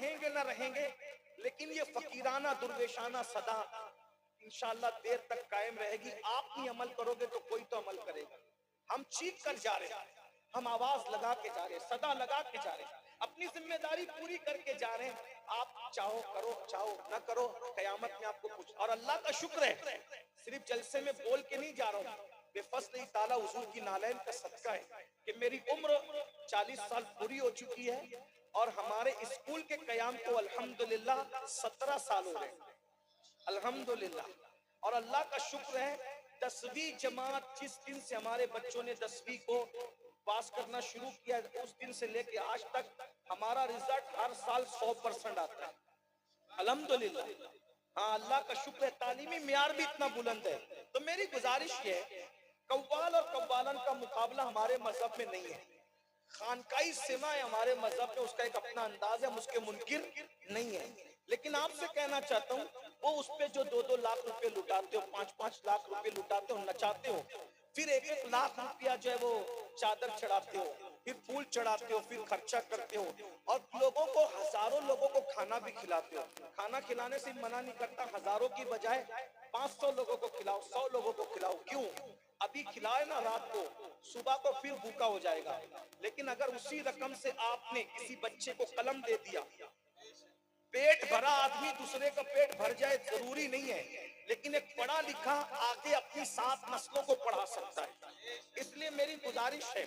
रहेंगे ना रहेंगे, लेकिन ये फकीराना दुर्वेशाना सदा इंशाअल्लाह देर तक कायम रहेगी। आप नहीं अमल करोगे तो कोई तो अमल करेगा। हम चीख कर जा रहे हैं, हम आवाज लगा के जा रहे हैं, सदा लगा के जा रहे हैं, अपनी जिम्मेदारी पूरी करके जा रहे हैं। आप चाहो करो, चाहो ना करो, कयामत में आपको कुछ। और अल्लाह का शुक्र है, सिर्फ जलसे में बोल के नहीं जा रहा हूँ, बेफज़्ल ताला हुजूर की नालैन का सदका है कि मेरी उम्र 40 साल पूरी हो चुकी है और हमारे स्कूल के कयाम को अल्हम्दुलिल्लाह 17 साल हो रहे हैं, अल्हम्दुलिल्लाह। और अल्लाह का शुक्र है 10वीं जमात जिस दिन से हमारे बच्चों ने 10वीं को पास करना शुरू किया, उस दिन से लेके आज तक हमारा रिजल्ट हर साल 100% आता है, अल्हम्दुलिल्लाह। हाँ, अल्लाह का शुक्र है, तालीमी मियार भी इतना बुलंद है। तो मेरी गुजारिश है, कव्वाल और कव्वालन का मुकाबला हमारे मजहब में नहीं है। खानकाई सिमा है हमारे मजहब में, उसका एक अपना अंदाज है, हम उसके मुनकिर नहीं है। लेकिन आपसे कहना चाहता हूँ, वो उस पे जो 2-2 लाख रुपए लुटाते हो, 5-5 लाख रुपए लुटाते हो, नचाते हो, फिर 1-1 लाख रुपया जो है वो चादर चढ़ाते हो, फिर फूल चढ़ाते हो, फिर खर्चा करते हो और लोगों को, हजारों लोगों को खाना भी खिलाते हो। खाना खिलाने से मना नहीं करता, हजारों की बजाय 500 लोगों को खिलाओ, 100 लोगों को खिलाओ। क्यों? अभी खिलाए ना रात को, सुबह को फिर भूखा हो जाएगा। लेकिन अगर उसी रकम से आपने किसी बच्चे को कलम दे दिया, पेट भरा आदमी दूसरे का पेट भर जाए जरूरी नहीं है, लेकिन एक पढ़ा लिखा आगे अपनी 7 नस्लों को पढ़ा सकता है। इसलिए मेरी गुजारिश है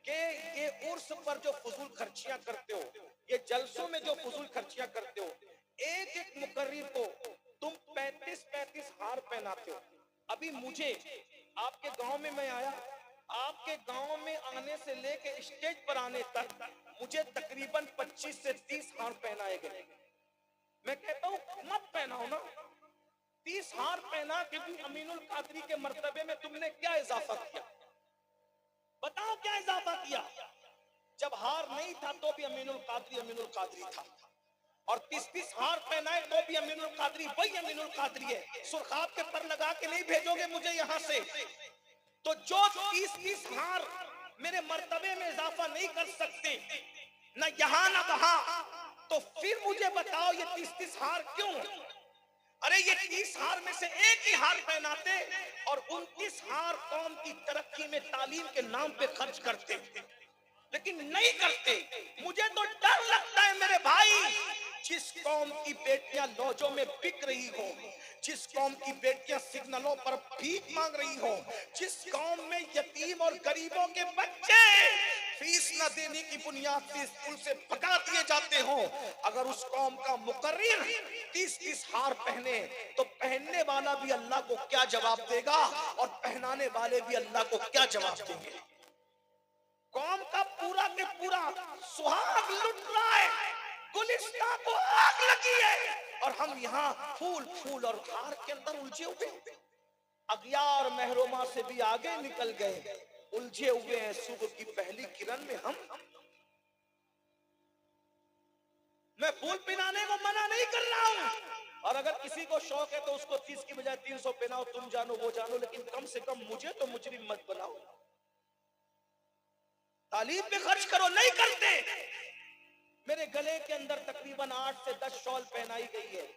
कि ये उर्स पर जो फजूल खर्चियां करते हो, ये जलसों में जो फजूल खर्चियां करते हो, एक एक मुकर्रिर को तुम 35-35 हार पहनाते हो। अभी मुझे आपके गांव में मैं आया, आपके गांव में आने से लेके स्टेज पर आने तक मुझे तकरीबन 25 से 30 हार पहनाए गए। मैं कहता हूं मत पहनाओ ना, 30 हार पहना के भी अमीनुल कादरी के मर्तबे में तुमने क्या इजाफा किया? बताओ क्या इजाफा किया? जब हार नहीं था तो भी अमीनुल कादरी था, और 30-30 हार पहनाए तो भी अमीनुल कादरी वही अमीनुल कादरी है। सुरखाब के पर लगा के नहीं भेजोगे मुझे यहां से, तो जो 30-30 हार मेरे मर्तबे में इजाफा नहीं कर सकते, न यहां न वहां, तो फिर मुझे बताओ ये 30-30 हार क्यों? अरे ये 30 हार में से एक ही हार पहनाते और 29 हार कौम की तरक्की में तालीम के नाम पे खर्च करते, लेकिन नहीं करते। मुझे तो डर लगता है मेरे भाई, जिस कौम की बेटियां लॉजों में बिक रही हो, जिस कौम की बेटियां सिग्नलों पर भीख मांग रही हो, जिस कौम में यतीम और गरीबों के बच्चे फीस न देने की बुनियाद से स्कूल से भगा दिए जाते हो, अगर उस कौम का मुकर्रिर 30-30 हार पहने तो पहनने वाला भी अल्लाह को क्या जवाब देगा और पहनाने वाले भी अल्लाह को क्या जवाब देंगे? कौम का पूरा के पूरा सुहाग लुट रहा है, गुलिस्तां को आग लगी है, और हम यहाँ फूल फूल और हार के अंदर उलझे हुए। अगियार महरोमा से भी आगे निकल गए, उलझे हुए हैं सुबह की पहली किरण में हम। मैं फूल पहनाने को मना नहीं कर रहा हूं, और अगर किसी को शौक है तो उसको 30 की बजाय 300 पहनाओ, तुम जानो वो जानो, लेकिन कम से कम मुझे तो मुजरिम मत बनाओ। तालीम पे खर्च करो, नहीं करते। मेरे गले के अंदर तकरीबन 8 से 10 शॉल पहनाई गई है।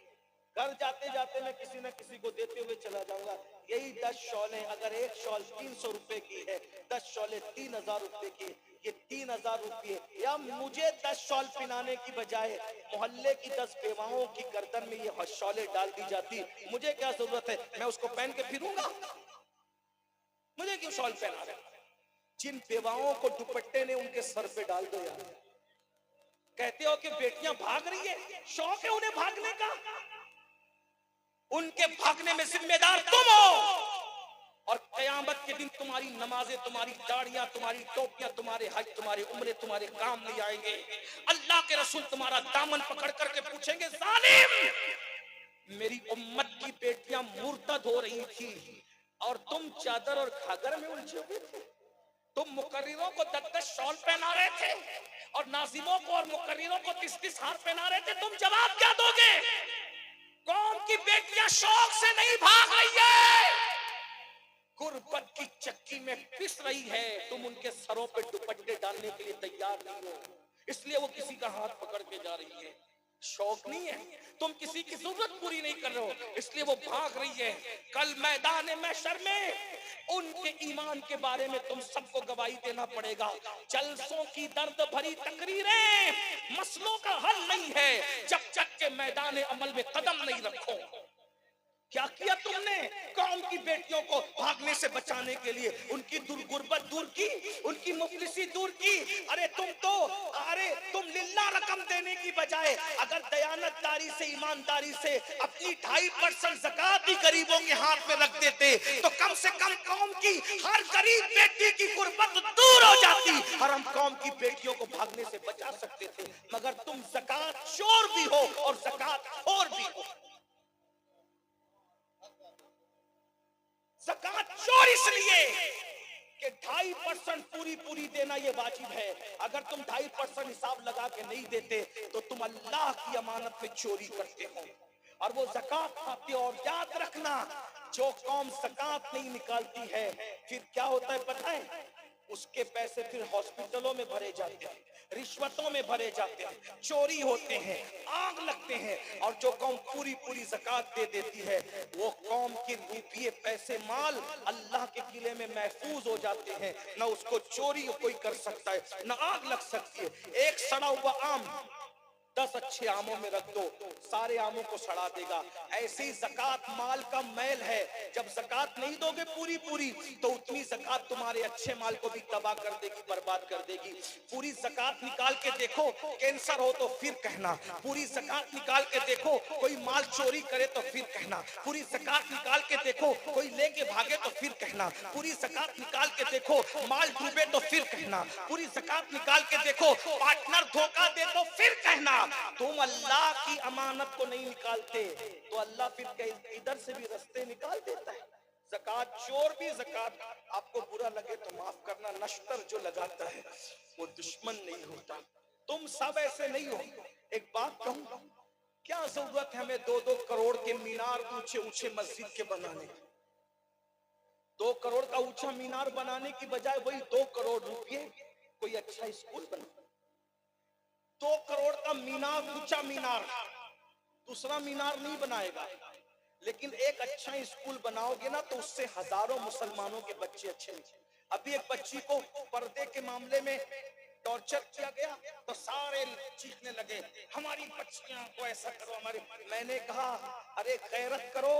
घर जाते जाते मैं किसी न किसी को देते हुए चला जाऊंगा। यही 10 शॉलें, अगर एक शॉल 300 रुपए की है, 10 शॉलें 3000 रुपए की, ये 3000 रुपये, या मुझे 10 शॉल पहनाने की बजाय मोहल्ले की 10 बेवाओं की गर्दन में ये शॉलें डाल दी जाती, मुझे क्या जरूरत है? मैं उसको पहन के फिरूंगा? मुझे क्यों शॉल पहना रहे? जिन बेवाओं को दुपट्टे ने उनके सर पे डाल दो यार। कहते हो कि बेटियां भाग रही है, शौक है उन्हें भागने का, उनके भागने में जिम्मेदार तुम हो। और कयामत के दिन तुम्हारी नमाजें, तुम्हारी दाढ़ियां, तुम्हारी टोपियां, तुम्हारे हज, तुम्हारे उम्रे तुम्हारे काम नहीं आएंगे। अल्लाह के रसूल तुम्हारा दामन पकड़ करके पूछेंगे, जालिम, मेरी उम्मत की बेटियां मुर्तद हो रही थी और तुम चादर और घाघर में उलझे हुए थे। तुम मुकर्रिरों को 10-10 शॉल पहना रहे थे और नाजिमों को और मुकर्रिरों को 30-30 हार पहना रहे थे, तुम जवाब क्या दोगे? कौम की बेटियां शौक से नहीं भाग रही है, गुर्बत की चक्की में पिस रही है। तुम उनके सरों पे दुपट्टे डालने के लिए तैयार नहीं हो, इसलिए वो किसी का हाथ पकड़ के जा रही है। शौक नहीं है, तुम किसी की जरूरत पूरी नहीं कर रहे हो, इसलिए वो भाग रही है। कल मैदान महशर में उनके ईमान के बारे में तुम सबको गवाही देना पड़ेगा। जलसों की दर्द भरी तकरीरें मसलों का हल नहीं है जब तक के मैदान अमल में कदम नहीं रखो। क्या किया तुमने कौम की बेटियों को भागने से बचाने के लिए? उनकी गुर्बत दूर की, उनकी मुफलिसी दूर की। अरे तुम लिल्ला रकम देने की बजाय अगर दयानतदारी से, ईमानदारी से अपनी 2.5% ज़कात ही गरीबों के हाथ में रख देते तो कम से कम कौम की हर गरीब बेटी की गुर्बत दूर हो जाती और हम कौम की बेटियों को भागने से बचा सकते थे। मगर तुम ज़कात चोर भी हो और ज़कात खोर भी हो। ज़कात चोर इसलिए कि 2.5% पूरी देना ये वाजिब है। अगर तुम 2.5% हिसाब लगा के नहीं देते तो तुम अल्लाह की अमानत में चोरी करते हो और वो ज़कात खाते हो। और याद रखना, जो कौम ज़कात नहीं निकालती है फिर क्या होता है पता है? उसके पैसे फिर हॉस्पिटलों में भरे जाते हैं, रिश्वतों में भरे जाते हैं, चोरी होते हैं, आग लगते हैं। और जो कौम पूरी ज़कात दे देती है वो कौम के रुपये, पैसे, माल अल्लाह के किले में महफूज हो जाते हैं। ना उसको चोरी कोई कर सकता है, ना आग लग सकती है। एक सड़ा हुआ आम 10 अच्छे आमों में रख दो, सारे आमों को सड़ा देगा। ऐसी ज़कात माल का मैल है, जब ज़कात नहीं दोगे पूरी तो उतनी ज़कात तुम्हारे अच्छे माल को भी तबाह कर देगी, बर्बाद कर देगी। पूरी ज़कात निकाल के देखो, कैंसर हो तो फिर कहना। पूरी ज़कात निकाल के देखो, कोई माल चोरी करे तो फिर कहना। पूरी ज़कात निकाल के देखो, कोई लेके भागे तो फिर कहना। पूरी ज़कात निकाल के देखो, माल डूबे तो फिर कहना। पूरी ज़कात निकाल के देखो, पार्टनर धोखा दे तो फिर कहना। तुम अल्लाह की अमानत को नहीं निकालते तो अल्लाह फिर इधर से भी रास्ते निकाल देता है। ज़कात चोर भी, ज़कात आपको बुरा लगे तो माफ करना, नश्तर जो लगाता है वो दुश्मन नहीं होता। तुम सब ऐसे नहीं हो। एक बात कहूं, क्या जरूरत है हमें 2-2 करोड़ के मीनार ऊंचे मस्जिद के बनाने? 2 करोड़ का ऊंचा मीनार बनाने की बजाय वही 2 करोड़ रुपए कोई अच्छा स्कूल बना। 2 करोड़ का मीनार, ऊंचा मीनार, दूसरा मीनार नहीं बनाएगा, लेकिन एक अच्छा स्कूल बनाओगे ना तो उससे हजारों मुसलमानों के बच्चे अच्छे हैं। अभी एक बच्ची को पर्दे के मामले में टॉर्चर किया गया तो सारे चीखने लगे, हमारी बच्चियां को ऐसा करो, हमारी। मैंने कहा अरे गैरत करो,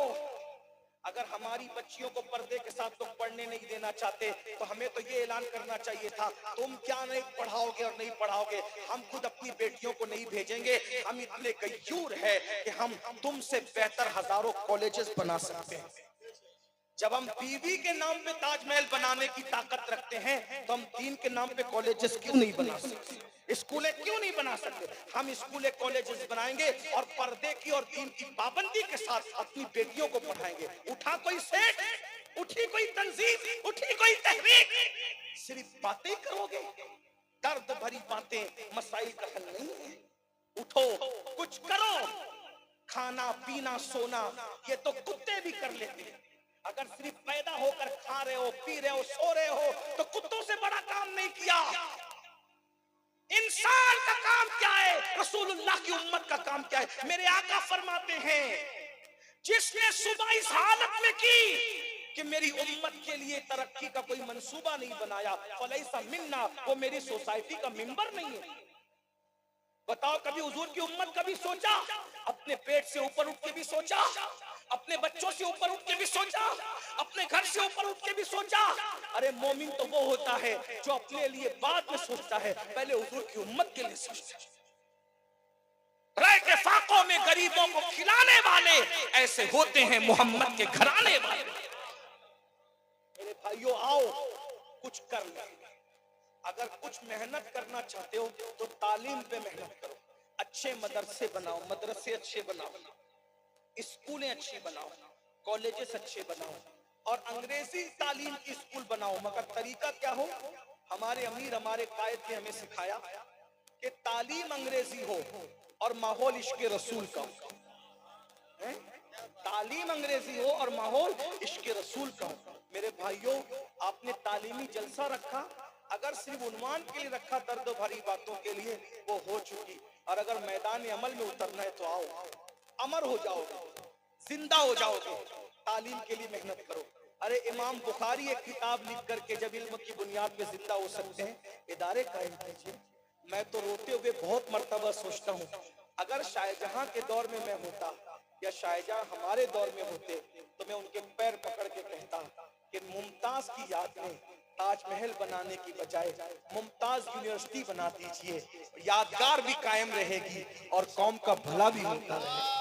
अगर हमारी बच्चियों को पर्दे के साथ लोग पढ़ने नहीं देना चाहते तो हमें तो ये ऐलान करना चाहिए था, तुम क्या नहीं पढ़ाओगे और नहीं पढ़ाओगे, हम खुद अपनी बेटियों को नहीं भेजेंगे। हम इतने गयूर है कि हम तुमसे बेहतर हजारों कॉलेजेस बना सकते हैं। जब हम बीवी के नाम पे ताजमहल बनाने की ताकत रखते हैं तो हम दीन के नाम पे कॉलेजेस क्यों नहीं बना सकते, स्कूलें क्यों नहीं बना सकते? हम स्कूलें कॉलेजेस बनाएंगे और पर्दे की और दीन की पाबंदी के साथ अपनी बेटियों को पढ़ाएंगे। उठा कोई सेठ, उठी कोई तंजीम, उठी कोई तहरीक, सिर्फ बातें करोगे, दर्द भरी बातें मसाइल का हल नहीं है। उठो, कुछ करो। खाना पीना सोना ये तो कुत्ते भी कर लेते हैं। अगर सिर्फ पैदा होकर खा रहे हो, पी रहे हो, सो रहे हो तो कुत्तों से बड़ा काम नहीं किया। इंसान का काम क्या है, रसूलुल्लाह की उम्मत का काम क्या है? मेरे आका फरमाते हैं, जिसने सुबह इस हालत में की कि मेरी उम्मत के लिए तरक्की का कोई मंसूबा नहीं बनाया, फलैसा मिन्ना, वो मेरी सोसाइटी का मेंबर नहीं है। बताओ कभी हुजूर की उम्मत कभी सोचा? अपने पेट से ऊपर उठ के भी सोचा, अपने बच्चों से ऊपर उठ के भी सोचा, अपने घर से ऊपर उठ के भी सोचा? अरे मोमिन तो वो होता है जो अपने लिए बाद में सोचता है, पहले हुजूर की उम्मत के लिए सोचता है। रह के फाकों में गरीबों को खिलाने वाले ऐसे होते हैं मोहम्मद के घराने वाले। मेरे भाइयों आओ कुछ कर ले। अगर कुछ मेहनत करना चाहते हो तो तालीम पे मेहनत करो, अच्छे मदरसे बनाओ, मदरसे अच्छे बनाओ, स्कूलें अच्छी बनाओ, कॉलेजेस अच्छे बनाओ और अंग्रेजी तालीम की स्कूल बनाओ। मगर तरीका क्या हो? हमारे अमीर, हमारे कायद ने हमें सिखाया कि तालीम अंग्रेजी हो और माहौल इश्क़ रसूल का हो। तालीम अंग्रेजी हो और माहौल इश्क़ रसूल का हो। मेरे भाइयों, आपने तालीमी जलसा रखा, अगर सिर्फ उन्वान के लिए रखा, दर्द भरी बातों के लिए, वो हो चुकी। और अगर मैदान अमल में उतरना है तो आओ, अमर हो जाओगे, जिंदा हो जाओगे। तालीम के लिए मेहनत करो। अरे इमाम बुखारी एक किताब लिख करके जब इल्म की बुनियाद पे जिंदा हो सकते हैं, इदारे कायम कीजिए। मैं तो रोते हुए बहुत मर्तबा सोचता हूँ, अगर शाहजहां के दौर में मैं होता या शाहजहां हमारे दौर में होते तो मैं उनके पैर पकड़ के कहता कि मुमताज की याद में ताजमहल बनाने की बजाय मुमताज यूनिवर्सिटी बना दीजिए, यादगार भी कायम रहेगी और कौम का भला भी होता रहेगा।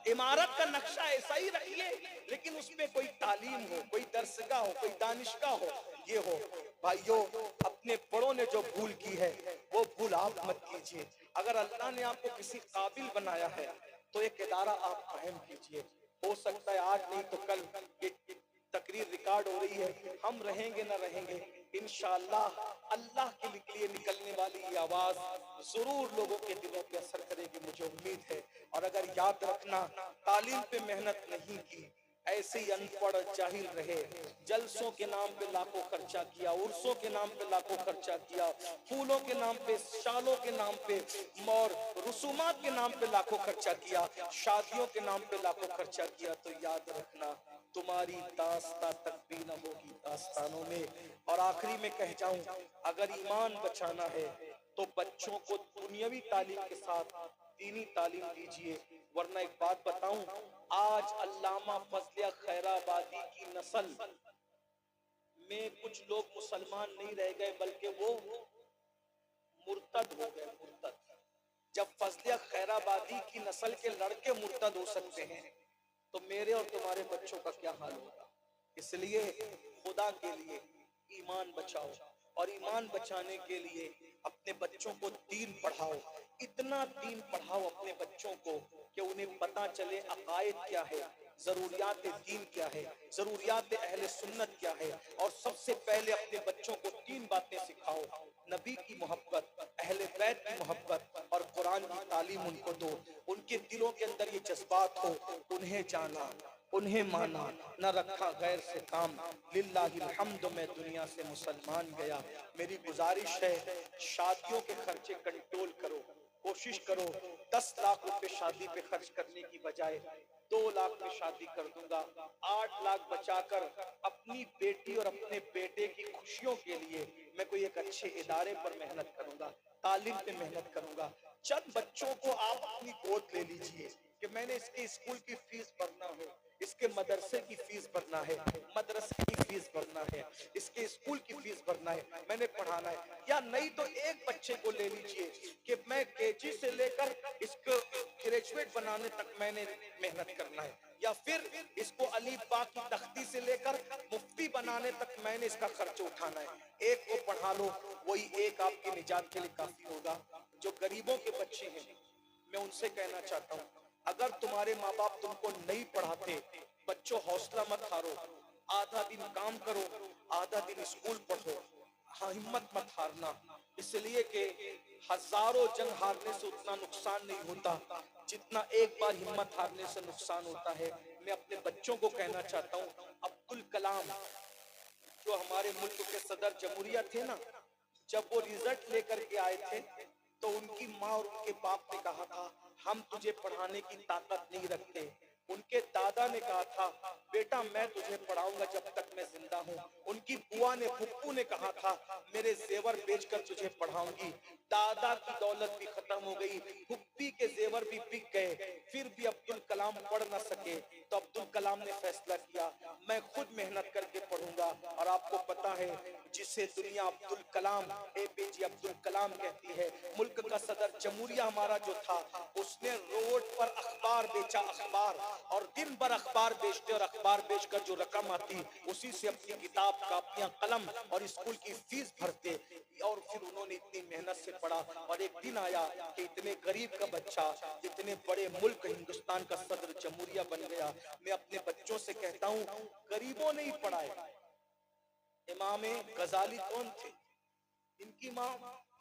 इमारत का नक्शा ऐसा ही रखिए, लेकिन उसमें कोई तालीम हो, कोई दरसगाह हो, कोई दानिशगाह हो, ये हो। भाइयों, अपने बड़ों ने जो भूल की है वो भूल आप मत कीजिए। अगर अल्लाह ने आपको किसी काबिल बनाया है तो एक इदारा आप कायम कीजिए। हो सकता है आज नहीं तो कल ये तकरीर रिकॉर्ड हो रही है, हम रहेंगे ना रहेंगे, इंशाअल्लाह अल्लाह के लिए निकलने वाली ये आवाज जरूर लोगों के दिलों पे असर करेगी, मुझे उम्मीद है। और अगर याद रखना, तालीम पे मेहनत नहीं की, ऐसे ही अनपढ़ जाहिल रहे, जलसों के नाम पे लाखों खर्चा किया, उर्सों के नाम पे लाखों खर्चा किया, फूलों के नाम पे, शालों के नाम पे और रसूमात के नाम पे लाखों खर्चा किया, शादियों के नाम पे लाखों खर्चा किया, तो याद रखना तुम्हारी दास्तां तक भी न होगी दास्तानों में। और आखिरी में कह जाऊं, अगर ईमान बचाना है तो बच्चों को दुनियावी तालीम के साथ दीनी तालीम दीजिए। वरना एक बात बताऊं, आज अल्लामा फजल खैराबादी की नस्ल में कुछ लोग मुसलमान नहीं रह गए, बल्कि वो मुर्तद हो गए, मुर्तद। जब फजल खैराबादी की नस्ल के लड़के मुर्तद हो सकते हैं तो मेरे और तुम्हारे बच्चों का क्या हाल होगा। इसलिए खुदा के लिए ईमान बचाओ, और ईमान बचाने के लिए अपने बच्चों को दीन पढ़ाओ। इतना दीन पढ़ाओ अपने बच्चों को कि उन्हें पता चले अकायद क्या है, जरूरियात दीन क्या है, जरूरियात अहले सुन्नत क्या है। और सबसे पहले अपने बच्चों को 3 बातें सिखाओ, नबी की मोहब्बत, अहले बैत की मोहब्बत और कुरान की तालीम उनको दो। उनके दिलों के अंदर ये जज्बात हो, उन्हें जाना, उन्हें माना, न रखा गैर से काम, लिल्लाहिल हम्द मैं दुनिया से मुसलमान गया। मेरी गुजारिश है, शादियों के खर्चे कंट्रोल करो, कोशिश करो 10 लाख रुपए शादी पे खर्च करने की बजाय 2 लाख में शादी कर दूंगा, 8 लाख बचाकर अपनी बेटी और अपने बेटे की खुशियों के लिए मैं कोई एक अच्छे इदारे पर मेहनत करूंगा, तालीम पे मेहनत करूंगा। चंद बच्चों को आप अपनी गोद ले लीजिए कि मैंने इसके स्कूल की फीस भरना है, इसके मदरसे की फीस भरना है, मदरसे की फीस भरना है, इसके स्कूल की फीस भरना है, मैंने पढ़ाना है। या नहीं तो एक बच्चे को ले लीजिए कि मैं केजी से लेकर इसको ग्रेजुएट बनाने तक मैंने मेहनत करना है, या फिर इसको अली बा की तख्ती से लेकर मुफ्ती बनाने तक मैंने इसका खर्च उठाना है। एक को पढ़ा लो, वही एक आपकी निजात के लिए काफी होगा। जो गरीबों के बच्चे हैं, मैं उनसे कहना चाहता हूँ, अगर तुम्हारे माँ बाप तुमको नहीं पढ़ाते, बच्चों हौसला मत हारो, आधा दिन काम करो, आधा दिन स्कूल पढ़ो, हाँ हिम्मत मत हारना। इसलिए कि हजारों जंग हारने से उतना नुकसान नहीं होता जितना एक बार हिम्मत हारने से नुकसान होता है। मैं अपने बच्चों को कहना चाहता हूँ, अब्दुल कलाम जो हमारे मुल्क के सदर जमहूरिया थे ना, जब वो रिजल्ट लेकर के आए थे तो उनकी माँ और उनके बाप ने कहा था, हम तुझे पढ़ाने की ताकत नहीं रखते। उनके दादा ने कहा था, बेटा मैं तुझे पढ़ाऊंगा जब तक मैं जिंदा हूँ। उनकी बुआ ने, फुप्पू ने कहा था, मेरे जेवर बेचकर तुझे पढ़ाऊंगी। दादा की दौलत भी खत्म हो गई, फुप्पी के जेवर भी बिक गए, फिर भी अब्दुल कलाम पढ़ न सके। तो अब्दुल कलाम ने फैसला किया, मैं खुद मेहनत करके पढ़ूंगा। और आपको पता है, जिसे दुनिया अब्दुल कलाम, एपीजे अब्दुल कलाम कहती है, मुल्क का सदर जमहूरिया हमारा जो था, उसने रोड पर अखबार बेचा, अखबार, और दिन भर अखबार बेचते और अखबार बेचकर जो रकम आती उसी से अपनी किताब, कापियां, कलम और स्कूल की फीस भरते। और फिर उन्होंने इतनी मेहनत से पढ़ा, और एक दिन आया कि इतने गरीब का बच्चा इतने बड़े मुल्क हिंदुस्तान का सदर जमहूरिया बन गया। मैं अपने बच्चों से कहता हूँ, गरीबों ने ही पढ़ाया। इमाम गजाली कौन थे? इनकी माँ